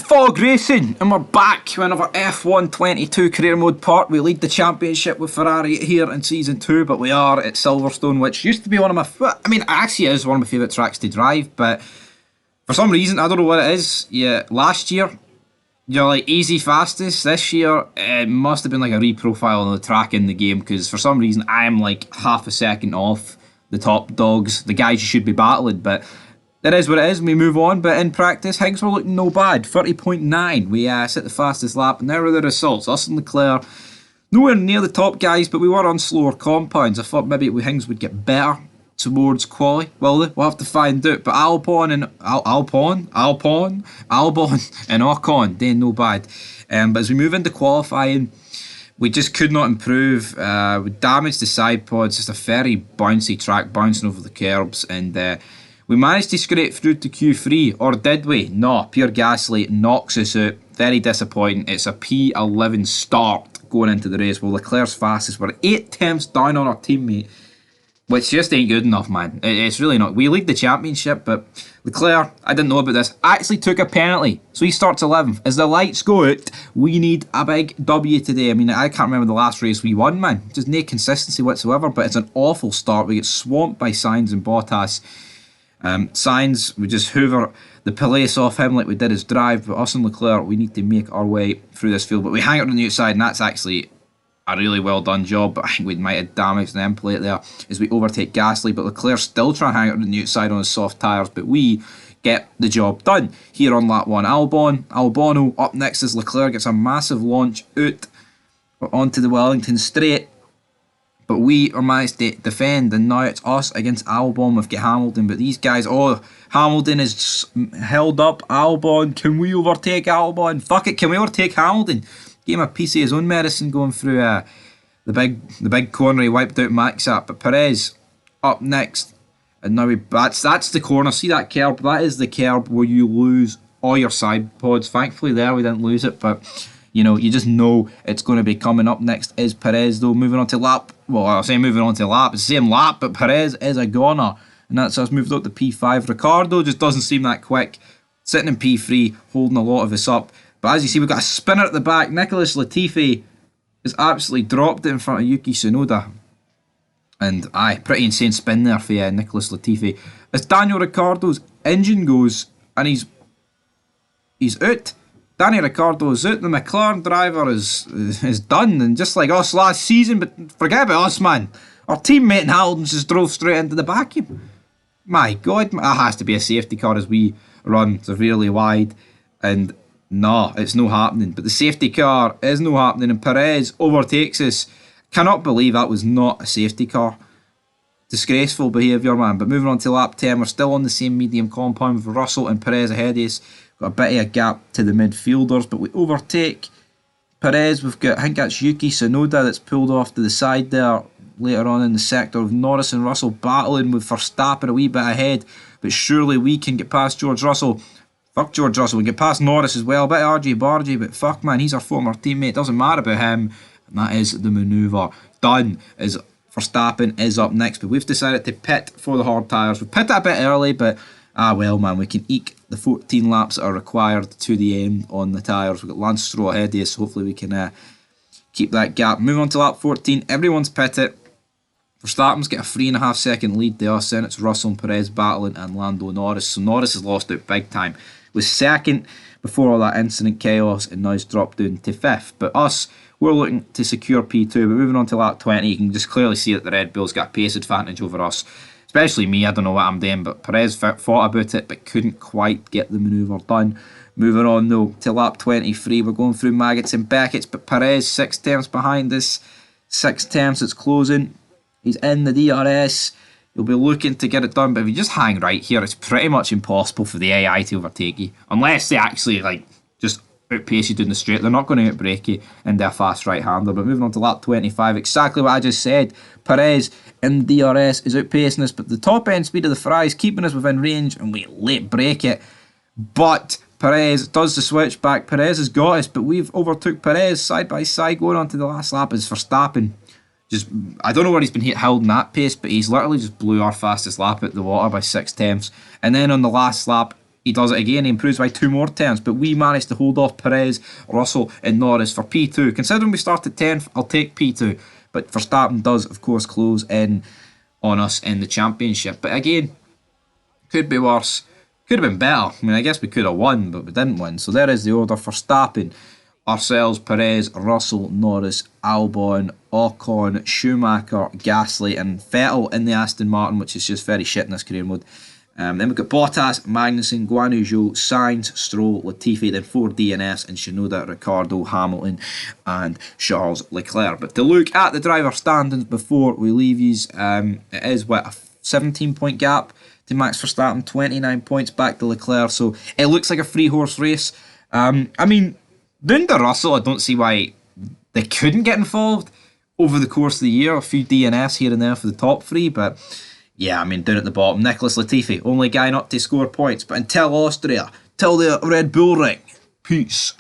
Fog Racing, and we're back with another F1 22 career mode part. We lead the championship with Ferrari here in season 2, but we are at Silverstone, which used to be one of my, actually is one of my favourite tracks to drive, but for some reason, I don't know what it is. Yeah, last year, you're like easy fastest. This year, it must have been like a reprofile on the track in the game, because for some reason, I am like half a second off the top dogs, the guys you should be battling, but it is what it is, and we move on. But in practice, Hinks were looking no bad. 30.9, we set the fastest lap, and there were the results. Us and Leclerc, nowhere near the top guys, but we were on slower compounds. I thought maybe Hinks would get better towards quali. Will they? We'll have to find out. But Albon and Albon and Ocon, they ain't no bad. But as we move into qualifying, we just could not improve. We damaged the side pods. Just a very bouncy track, bouncing over the curbs, and we managed to scrape through to Q3, or did we? No, pure Gasly knocks us out. Very disappointing. It's a P11 start going into the race. Well, Leclerc's fastest. We're 8 tenths down on our teammate, which just ain't good enough, man. It's really not. We lead the championship, but Leclerc, I didn't know about this, actually took a penalty, so he starts 11th. As the lights go out, we need a big W today. I mean, I can't remember the last race we won, man. Just no consistency whatsoever, but it's an awful start. We get swamped by Sainz and Bottas. Sainz, we just hoover the place off him like we did his drive, but us and Leclerc, we need to make our way through this field, but we hang it on the outside, and that's actually a really well done job, but I think we might have damaged the end plate there as we overtake Gasly, but Leclerc still trying to hang it on the outside on his soft tyres, but we get the job done. Here on lap 1, Albono, up next as Leclerc gets a massive launch out onto the Wellington straight, but we are managed to defend, and now it's us against Albon. We've got Hamilton, but these guys, Hamilton is held up. Albon, can we overtake Albon? Fuck it, can we overtake Hamilton? Gave him a piece of his own medicine going through the big corner. He wiped out Max at, but Perez up next, and now that's the corner. See that curb? That is the curb where you lose all your side pods. Thankfully there we didn't lose it, but you know, you just know it's going to be coming. Up next is Perez, though, moving on to lap. Well, I'll say moving on to lap. It's the same lap, but Perez is a goner. And that's us moved up to P5. Ricardo just doesn't seem that quick. Sitting in P3, holding a lot of us up. But as you see, we've got a spinner at the back. Nicholas Latifi has absolutely dropped it in front of Yuki Tsunoda. And pretty insane spin there for Nicholas Latifi. As Daniel Ricciardo's engine goes, and he's out. Danny Ricciardo is out. The McLaren driver is done, and just like us last season, but forget about us, man. Our teammate in Hamilton just drove straight into the back of him. My God, that has to be a safety car as we run severely wide, and no, it's no happening. But the safety car is no happening, and Perez overtakes us. Cannot believe that was not a safety car. Disgraceful behaviour, man. But moving on to lap 10, we're still on the same medium compound with Russell and Perez ahead of us. Got a bit of a gap to the midfielders, but we overtake Perez. We've got, I think that's Yuki Tsunoda that's pulled off to the side there later on in the sector, of Norris and Russell battling with Verstappen a wee bit ahead, but surely we can get past George Russell. Fuck George Russell, we get past Norris as well, a bit of RJ Bargy, but fuck, man, he's our former teammate, doesn't matter about him, and that is the manoeuvre done. As Verstappen is up next, but we've decided to pit for the hard tyres. We pitted a bit early, but well, man, we can eke the 14 laps that are required to the end on the tyres. We've got Lance Stroll ahead of us, so hopefully we can keep that gap. Moving on to lap 14, everyone's pitted. Verstappen's got a 3.5 second lead to us, then it's Russell and Perez battling, and Lando Norris. So Norris has lost out big time. Was second before all that incident chaos, and now he's dropped down to 5th. But us, we're looking to secure P2, but moving on to lap 20, you can just clearly see that the Red Bull's got a pace advantage over us. Especially me, I don't know what I'm doing, but Perez thought about it, but couldn't quite get the manoeuvre done. Moving on, though, to lap 23, we're going through Maggots and Beckett's, but Perez 6 tenths behind us. 6 tenths, it's closing. He's in the DRS. He'll be looking to get it done, but if you just hang right here, it's pretty much impossible for the AI to overtake you. Unless they actually, just outpace you down the straight. They're not going to outbrake you into a fast right-hander. But moving on to lap 25, exactly what I just said. Perez in the DRS is outpacing us, but the top-end speed of the Ferrari is keeping us within range, and we late break it. But Perez does the switch back. Perez has got us, but we've overtook Perez side by side. Going on to the last lap is Verstappen. I don't know where he's been held in that pace, but he's literally just blew our fastest lap out the water by 6 tenths. And then on the last lap, he does it again, he improves by 2 more turns, but we managed to hold off Perez, Russell and Norris for P2. Considering we started 10th, I'll take P2, but Verstappen does of course close in on us in the championship. But again, could be worse, could have been better. I mean, I guess we could have won, but we didn't win. So there is the order: Verstappen, ourselves, Perez, Russell, Norris, Albon, Ocon, Schumacher, Gasly and Vettel in the Aston Martin, which is just very shit in this career mode. Then we've got Bottas, Magnussen, Guan Yu Zhou, Sainz, Stroll, Latifi, then 4 DNS and Shinoda, Ricardo, Hamilton and Charles Leclerc. But to look at the driver standings before we leave yous, it is what, a 17-point gap to Max Verstappen, 29 points back to Leclerc, so it looks like a 3-horse race. I mean, down to Russell, I don't see why they couldn't get involved over the course of the year. A few DNS here and there for the top 3, but yeah, I mean, down at the bottom, Nicholas Latifi, only guy not to score points. But until Austria, till the Red Bull Ring, peace.